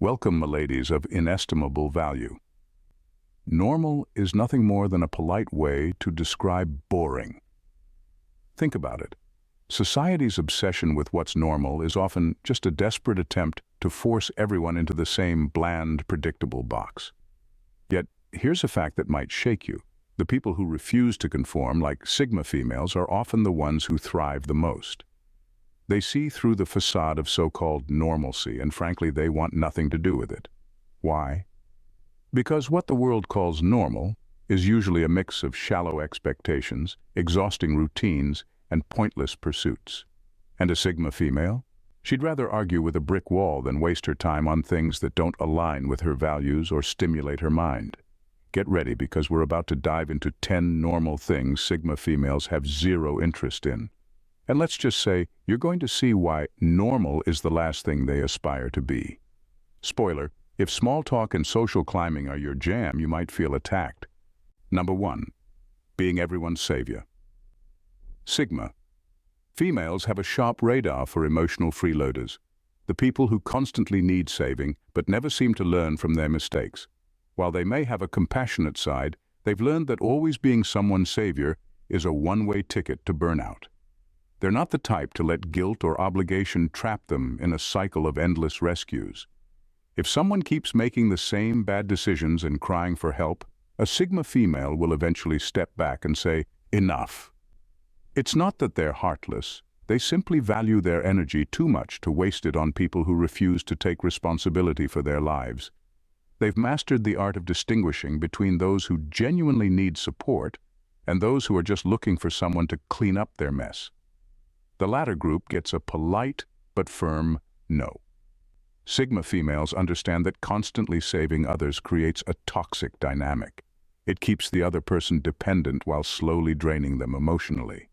Welcome, miladies of inestimable value. Normal is nothing more than a polite way to describe boring. Think about it. Society's obsession with what's normal is often just a desperate attempt to force everyone into the same bland, predictable box. Yet, here's a fact that might shake you. The people who refuse to conform, like Sigma females, are often the ones who thrive the most. They see through the facade of so-called normalcy, and frankly, they want nothing to do with it. Why? Because what the world calls normal is usually a mix of shallow expectations, exhausting routines, and pointless pursuits. And a Sigma female? She'd rather argue with a brick wall than waste her time on things that don't align with her values or stimulate her mind. Get ready, because we're about to dive into 10 normal things Sigma females have zero interest in. And let's just say, you're going to see why normal is the last thing they aspire to be. Spoiler, if small talk and social climbing are your jam, you might feel attacked. Number 1. Being everyone's savior. Sigma. Females have a sharp radar for emotional freeloaders, the people who constantly need saving but never seem to learn from their mistakes. While they may have a compassionate side, they've learned that always being someone's savior is a one-way ticket to burnout. They're not the type to let guilt or obligation trap them in a cycle of endless rescues. If someone keeps making the same bad decisions and crying for help, a Sigma female will eventually step back and say, "Enough." It's not that they're heartless. They simply value their energy too much to waste it on people who refuse to take responsibility for their lives. They've mastered the art of distinguishing between those who genuinely need support and those who are just looking for someone to clean up their mess. The latter group gets a polite but firm no. Sigma females understand that constantly saving others creates a toxic dynamic. It keeps the other person dependent while slowly draining them emotionally.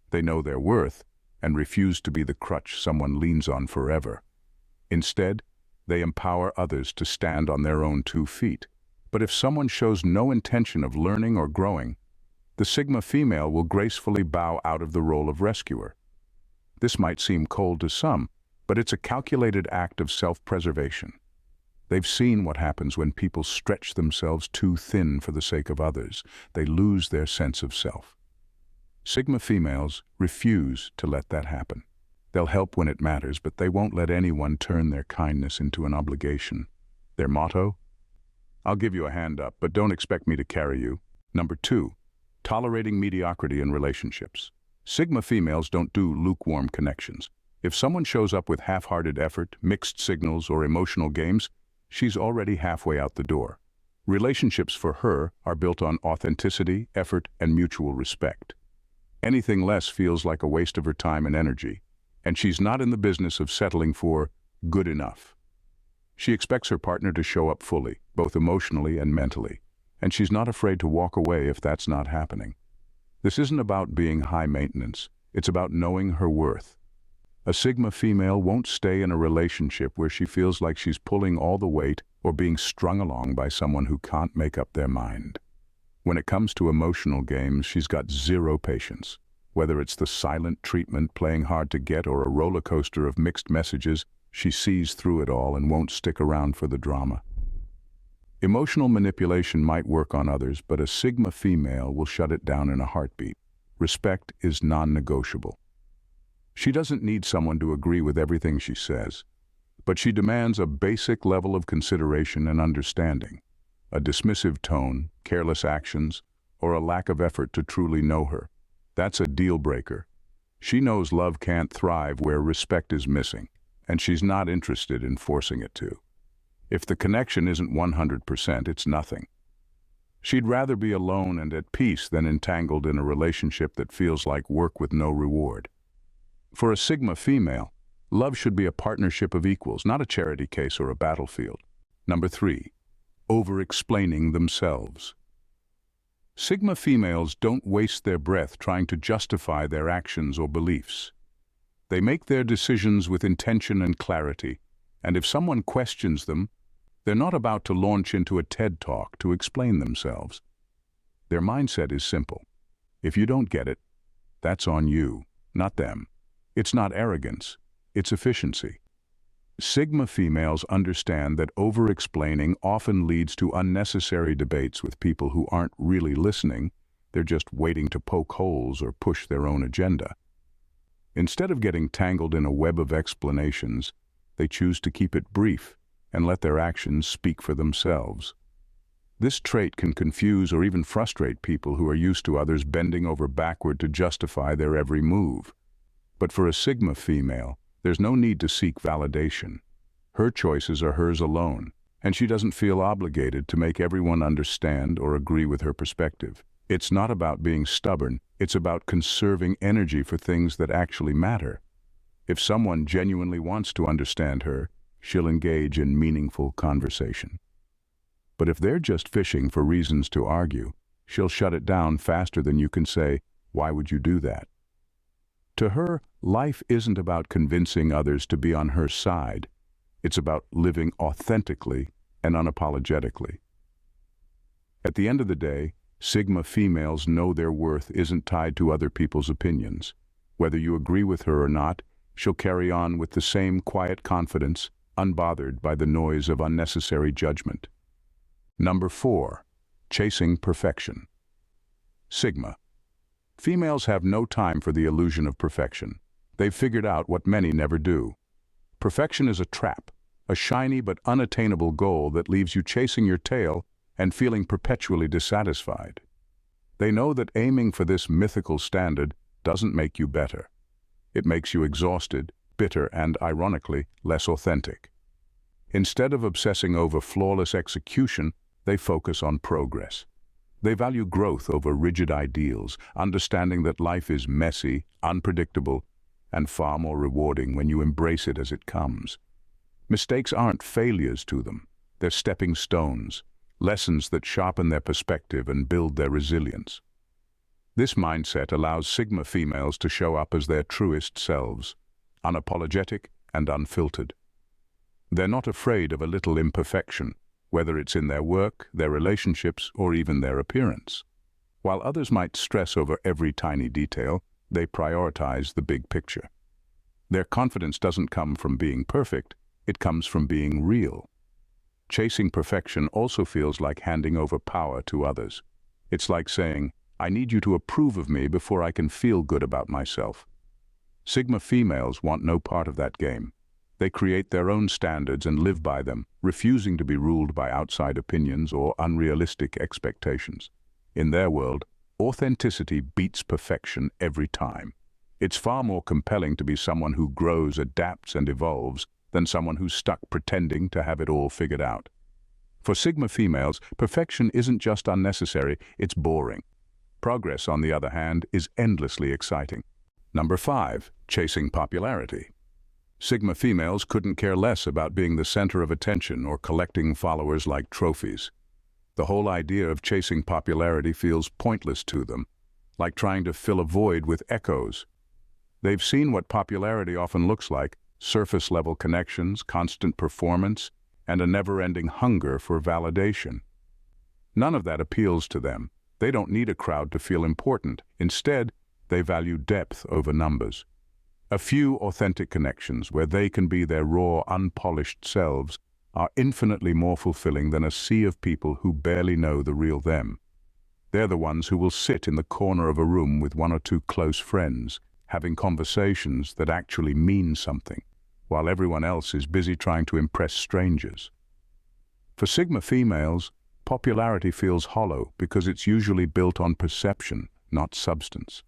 They know their worth and refuse to be the crutch someone leans on forever. Instead, they empower others to stand on their own 2 feet. But if someone shows no intention of learning or growing, the Sigma female will gracefully bow out of the role of rescuer. This might seem cold to some, but it's a calculated act of self-preservation. They've seen what happens when people stretch themselves too thin for the sake of others. They lose their sense of self. Sigma females refuse to let that happen. They'll help when it matters, but they won't let anyone turn their kindness into an obligation. Their motto? I'll give you a hand up, but don't expect me to carry you. Number 2, tolerating mediocrity in relationships. Sigma females don't do lukewarm connections. If someone shows up with half-hearted effort, mixed signals, or emotional games, she's already halfway out the door. Relationships for her are built on authenticity, effort, and mutual respect. Anything less feels like a waste of her time and energy, and she's not in the business of settling for good enough. She expects her partner to show up fully, both emotionally and mentally, and she's not afraid to walk away if that's not happening. This isn't about being high maintenance, it's about knowing her worth. A Sigma female won't stay in a relationship where she feels like she's pulling all the weight or being strung along by someone who can't make up their mind. When it comes to emotional games, she's got zero patience. Whether it's the silent treatment, playing hard to get, or a roller coaster of mixed messages, she sees through it all and won't stick around for the drama. Emotional manipulation might work on others, but a Sigma female will shut it down in a heartbeat. Respect is non-negotiable. She doesn't need someone to agree with everything she says, but she demands a basic level of consideration and understanding. A dismissive tone, careless actions, or a lack of effort to truly know her. That's a deal breaker. She knows love can't thrive where respect is missing, and she's not interested in forcing it to. If the connection isn't 100%, it's nothing. She'd rather be alone and at peace than entangled in a relationship that feels like work with no reward. For a Sigma female, love should be a partnership of equals, not a charity case or a battlefield. Number 3, over-explaining themselves. Sigma females don't waste their breath trying to justify their actions or beliefs. They make their decisions with intention and clarity, and if someone questions them, they're not about to launch into a TED Talk to explain themselves. Their mindset is simple. If you don't get it, that's on you, not them. It's not arrogance, it's efficiency. Sigma females understand that over-explaining often leads to unnecessary debates with people who aren't really listening, they're just waiting to poke holes or push their own agenda. Instead of getting tangled in a web of explanations, they choose to keep it brief and let their actions speak for themselves. This trait can confuse or even frustrate people who are used to others bending over backward to justify their every move. But for a Sigma female, there's no need to seek validation. Her choices are hers alone, and she doesn't feel obligated to make everyone understand or agree with her perspective. It's not about being stubborn, it's about conserving energy for things that actually matter. If someone genuinely wants to understand her, she'll engage in meaningful conversation. But if they're just fishing for reasons to argue, she'll shut it down faster than you can say, "Why would you do that?" To her, life isn't about convincing others to be on her side. It's about living authentically and unapologetically. At the end of the day, Sigma females know their worth isn't tied to other people's opinions. Whether you agree with her or not, she'll carry on with the same quiet confidence, unbothered by the noise of unnecessary judgment. Number 4. Chasing perfection. Sigma. Females have no time for the illusion of perfection. They've figured out what many never do. Perfection is a trap, a shiny but unattainable goal that leaves you chasing your tail and feeling perpetually dissatisfied. They know that aiming for this mythical standard doesn't make you better. It makes you exhausted, bitter, and, ironically, less authentic. Instead of obsessing over flawless execution, they focus on progress. They value growth over rigid ideals, understanding that life is messy, unpredictable, and far more rewarding when you embrace it as it comes. Mistakes aren't failures to them. They're stepping stones, lessons that sharpen their perspective and build their resilience. This mindset allows Sigma females to show up as their truest selves, unapologetic and unfiltered. They're not afraid of a little imperfection, whether it's in their work, their relationships, or even their appearance. While others might stress over every tiny detail, they prioritize the big picture. Their confidence doesn't come from being perfect, it comes from being real. Chasing perfection also feels like handing over power to others. It's like saying, "I need you to approve of me before I can feel good about myself." Sigma females want no part of that game. They create their own standards and live by them, refusing to be ruled by outside opinions or unrealistic expectations. In their world, authenticity beats perfection every time. It's far more compelling to be someone who grows, adapts, and evolves than someone who's stuck pretending to have it all figured out. For Sigma females, perfection isn't just unnecessary, it's boring. Progress, on the other hand, is endlessly exciting. Number 5. Chasing popularity. Sigma females couldn't care less about being the center of attention or collecting followers like trophies. The whole idea of chasing popularity feels pointless to them, like trying to fill a void with echoes. They've seen what popularity often looks like: surface-level connections, constant performance, and a never-ending hunger for validation. None of that appeals to them. They don't need a crowd to feel important. Instead, they value depth over numbers. A few authentic connections where they can be their raw, unpolished selves are infinitely more fulfilling than a sea of people who barely know the real them. They're the ones who will sit in the corner of a room with one or two close friends, having conversations that actually mean something, while everyone else is busy trying to impress strangers. For Sigma females, popularity feels hollow because it's usually built on perception, not substance.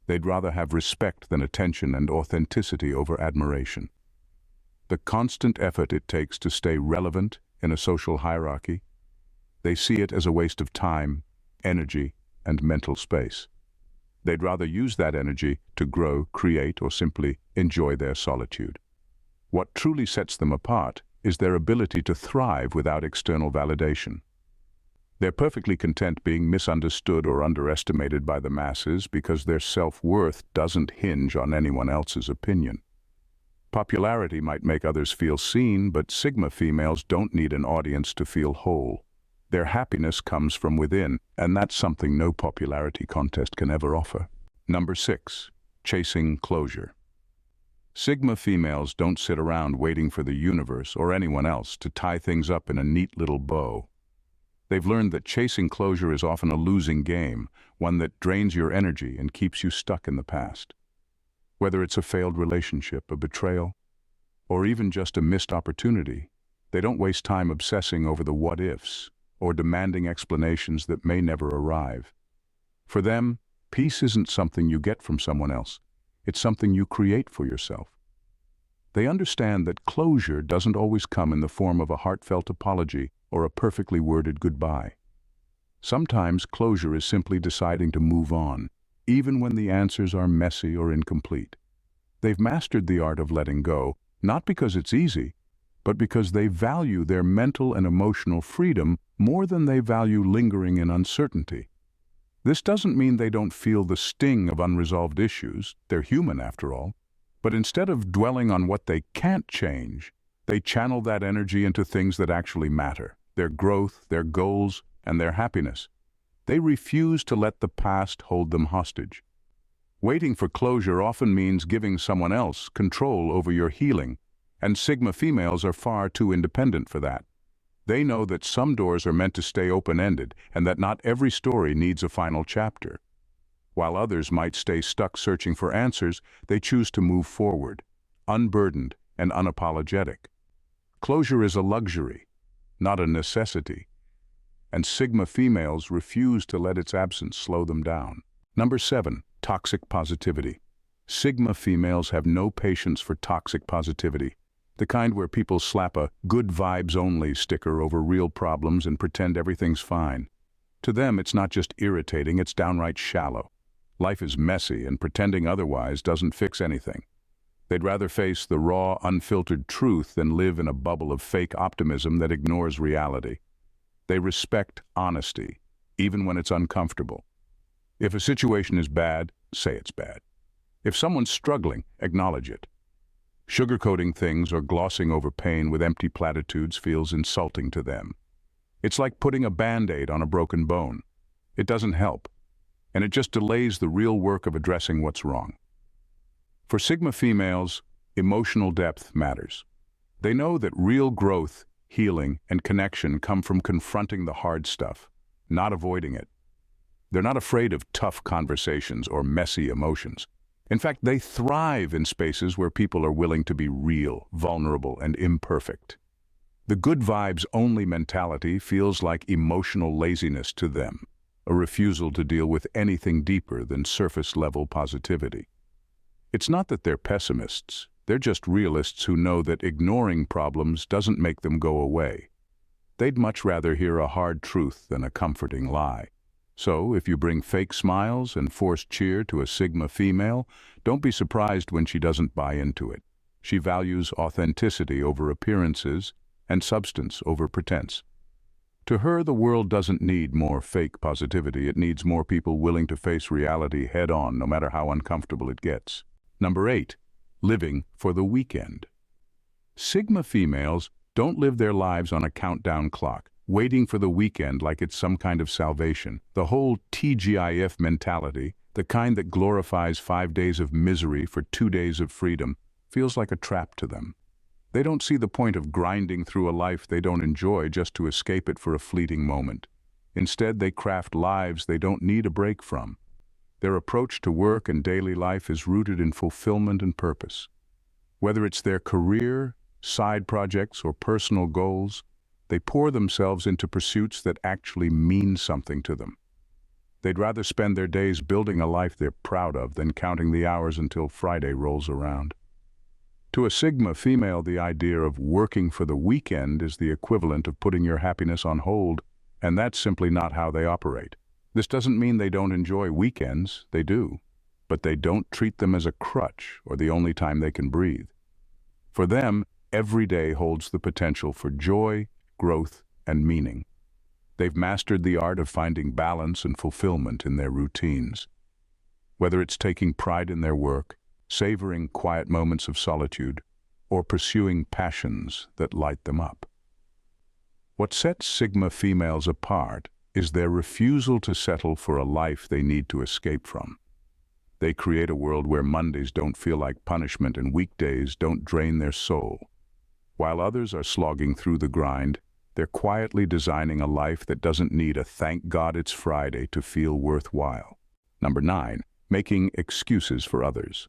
They'd rather have respect than attention and authenticity over admiration. The constant effort it takes to stay relevant in a social hierarchy, they see it as a waste of time, energy, and mental space. They'd rather use that energy to grow, create, or simply enjoy their solitude. What truly sets them apart is their ability to thrive without external validation. They're perfectly content being misunderstood or underestimated by the masses because their self-worth doesn't hinge on anyone else's opinion. Popularity might make others feel seen, but Sigma females don't need an audience to feel whole. Their happiness comes from within, and that's something no popularity contest can ever offer. Number 6. Chasing closure. Sigma females don't sit around waiting for the universe or anyone else to tie things up in a neat little bow. They've learned that chasing closure is often a losing game, one that drains your energy and keeps you stuck in the past. Whether it's a failed relationship, a betrayal, or even just a missed opportunity, they don't waste time obsessing over the what-ifs or demanding explanations that may never arrive. For them, peace isn't something you get from someone else. It's something you create for yourself. They understand that closure doesn't always come in the form of a heartfelt apology or a perfectly worded goodbye. Sometimes closure is simply deciding to move on, even when the answers are messy or incomplete. They've mastered the art of letting go, not because it's easy, but because they value their mental and emotional freedom more than they value lingering in uncertainty. This doesn't mean they don't feel the sting of unresolved issues. They're human after all. But instead of dwelling on what they can't change, they channel that energy into things that actually matter: their growth, their goals, and their happiness. They refuse to let the past hold them hostage. Waiting for closure often means giving someone else control over your healing, and Sigma females are far too independent for that. They know that some doors are meant to stay open-ended and that not every story needs a final chapter. While others might stay stuck searching for answers, they choose to move forward, unburdened and unapologetic. Closure is a luxury, not a necessity, and Sigma females refuse to let its absence slow them down. Number 7, toxic positivity. Sigma females have no patience for toxic positivity, the kind where people slap a "good vibes only" sticker over real problems and pretend everything's fine. To them, it's not just irritating, it's downright shallow. Life is messy, and pretending otherwise doesn't fix anything. They'd rather face the raw, unfiltered truth than live in a bubble of fake optimism that ignores reality. They respect honesty, even when it's uncomfortable. If a situation is bad, say it's bad. If someone's struggling, acknowledge it. Sugarcoating things or glossing over pain with empty platitudes feels insulting to them. It's like putting a Band-Aid on a broken bone. It doesn't help, and it just delays the real work of addressing what's wrong. For Sigma females, emotional depth matters. They know that real growth, healing, and connection come from confronting the hard stuff, not avoiding it. They're not afraid of tough conversations or messy emotions. In fact, they thrive in spaces where people are willing to be real, vulnerable, and imperfect. The good vibes only mentality feels like emotional laziness to them, a refusal to deal with anything deeper than surface-level positivity. It's not that they're pessimists, they're just realists who know that ignoring problems doesn't make them go away. They'd much rather hear a hard truth than a comforting lie. So, if you bring fake smiles and forced cheer to a Sigma female, don't be surprised when she doesn't buy into it. She values authenticity over appearances and substance over pretense. To her, the world doesn't need more fake positivity. It needs more people willing to face reality head-on, no matter how uncomfortable it gets. Number 8, living for the weekend. Sigma females don't live their lives on a countdown clock, waiting for the weekend like it's some kind of salvation. The whole TGIF mentality, the kind that glorifies 5 days of misery for 2 days of freedom, feels like a trap to them. They don't see the point of grinding through a life they don't enjoy just to escape it for a fleeting moment. Instead, they craft lives they don't need a break from. Their approach to work and daily life is rooted in fulfillment and purpose. Whether it's their career, side projects, or personal goals, they pour themselves into pursuits that actually mean something to them. They'd rather spend their days building a life they're proud of than counting the hours until Friday rolls around. To a Sigma female, the idea of working for the weekend is the equivalent of putting your happiness on hold, and that's simply not how they operate. This doesn't mean they don't enjoy weekends, they do, but they don't treat them as a crutch or the only time they can breathe. For them, every day holds the potential for joy, growth, and meaning. They've mastered the art of finding balance and fulfillment in their routines. Whether it's taking pride in their work, savoring quiet moments of solitude, or pursuing passions that light them up. What sets Sigma females apart is their refusal to settle for a life they need to escape from. They create a world where Mondays don't feel like punishment and weekdays don't drain their soul. While others are slogging through the grind, they're quietly designing a life that doesn't need a "thank God it's Friday" to feel worthwhile. Number 9. Making excuses for others.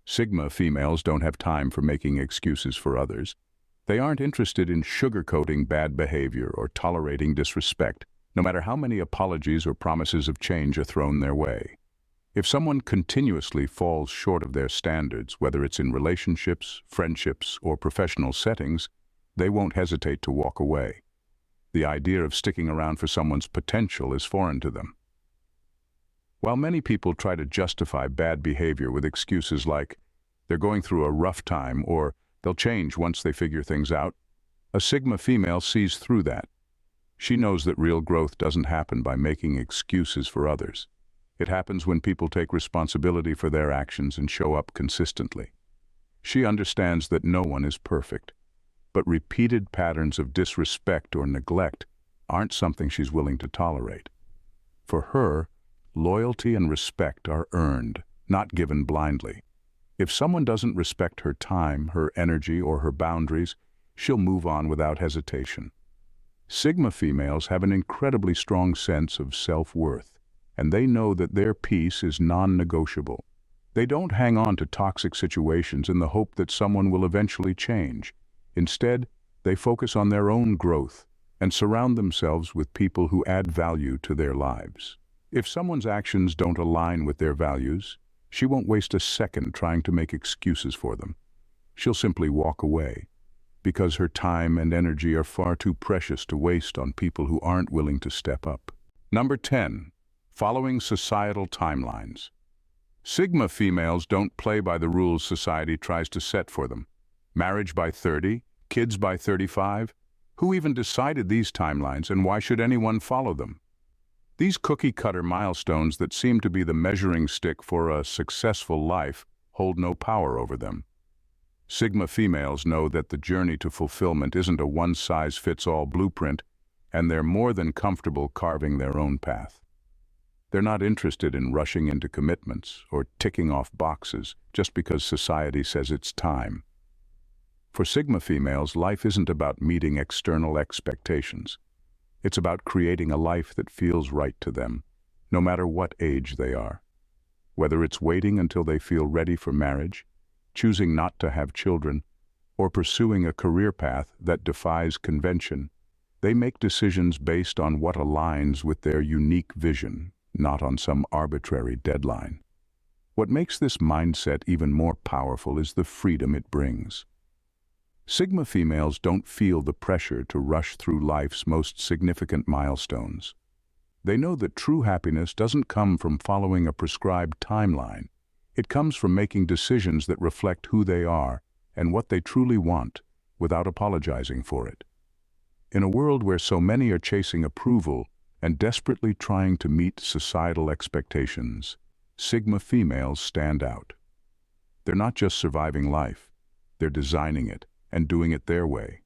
Sigma females don't have time for making excuses for others. They aren't interested in sugarcoating bad behavior or tolerating disrespect, no matter how many apologies or promises of change are thrown their way. If someone continuously falls short of their standards, whether it's in relationships, friendships, or professional settings, they won't hesitate to walk away. The idea of sticking around for someone's potential is foreign to them. While many people try to justify bad behavior with excuses like they're going through a rough time or they'll change once they figure things out, a Sigma female sees through that. She knows that real growth doesn't happen by making excuses for others. It happens when people take responsibility for their actions and show up consistently. She understands that no one is perfect, but repeated patterns of disrespect or neglect aren't something she's willing to tolerate. For her, loyalty and respect are earned, not given blindly. If someone doesn't respect her time, her energy, or her boundaries, she'll move on without hesitation. Sigma females have an incredibly strong sense of self-worth, and they know that their peace is non-negotiable. They don't hang on to toxic situations in the hope that someone will eventually change. Instead, they focus on their own growth and surround themselves with people who add value to their lives. If someone's actions don't align with their values, she won't waste a second trying to make excuses for them. She'll simply walk away, because her time and energy are far too precious to waste on people who aren't willing to step up. Number 10. Following societal timelines. Sigma females don't play by the rules society tries to set for them. Marriage by 30, kids by 35. Who even decided these timelines, and why should anyone follow them? These cookie-cutter milestones that seem to be the measuring stick for a successful life hold no power over them. Sigma females know that the journey to fulfillment isn't a one-size-fits-all blueprint, and they're more than comfortable carving their own path. They're not interested in rushing into commitments or ticking off boxes just because society says it's time. For Sigma females, life isn't about meeting external expectations. It's about creating a life that feels right to them, no matter what age they are. Whether it's waiting until they feel ready for marriage, choosing not to have children, or pursuing a career path that defies convention, they make decisions based on what aligns with their unique vision, not on some arbitrary deadline. What makes this mindset even more powerful is the freedom it brings. Sigma females don't feel the pressure to rush through life's most significant milestones. They know that true happiness doesn't come from following a prescribed timeline. It comes from making decisions that reflect who they are and what they truly want, without apologizing for it. In a world where so many are chasing approval and desperately trying to meet societal expectations, Sigma females stand out. They're not just surviving life, they're designing it and doing it their way.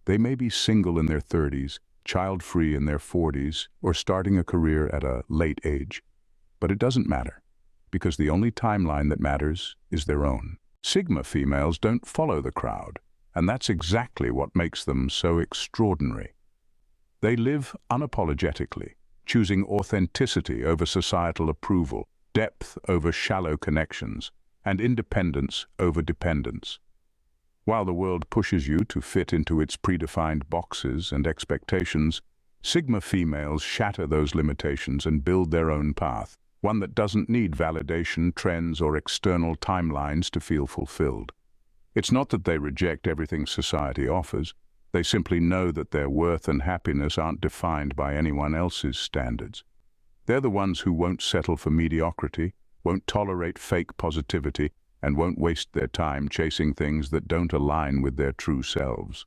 They may be single in their 30s, child-free in their 40s, or starting a career at a late age, but it doesn't matter, because the only timeline that matters is their own. Sigma females don't follow the crowd, and that's exactly what makes them so extraordinary. They live unapologetically, choosing authenticity over societal approval, depth over shallow connections, and independence over dependence. While the world pushes you to fit into its predefined boxes and expectations, Sigma females shatter those limitations and build their own path, one that doesn't need validation, trends, or external timelines to feel fulfilled. It's not that they reject everything society offers. They simply know that their worth and happiness aren't defined by anyone else's standards. They're the ones who won't settle for mediocrity, won't tolerate fake positivity, and won't waste their time chasing things that don't align with their true selves.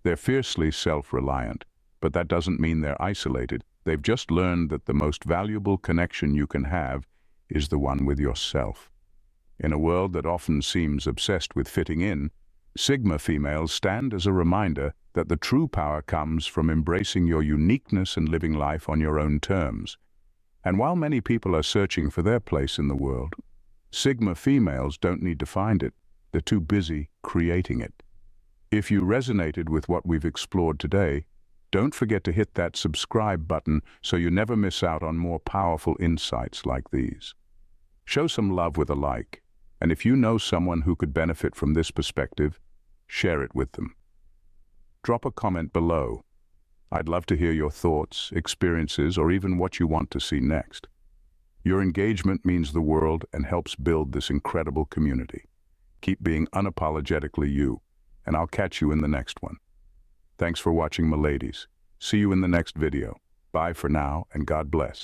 They're fiercely self-reliant, but that doesn't mean they're isolated. They've just learned that the most valuable connection you can have is the one with yourself. In a world that often seems obsessed with fitting in, Sigma females stand as a reminder that the true power comes from embracing your uniqueness and living life on your own terms. And while many people are searching for their place in the world, Sigma females don't need to find it. They're too busy creating it. If you resonated with what we've explored today, don't forget to hit that subscribe button so you never miss out on more powerful insights like these. Show some love with a like, and if you know someone who could benefit from this perspective, share it with them. Drop a comment below. I'd love to hear your thoughts, experiences, or even what you want to see next. Your engagement means the world and helps build this incredible community. Keep being unapologetically you, and I'll catch you in the next one. Thanks for watching, my ladies. See you in the next video. Bye for now, and God bless.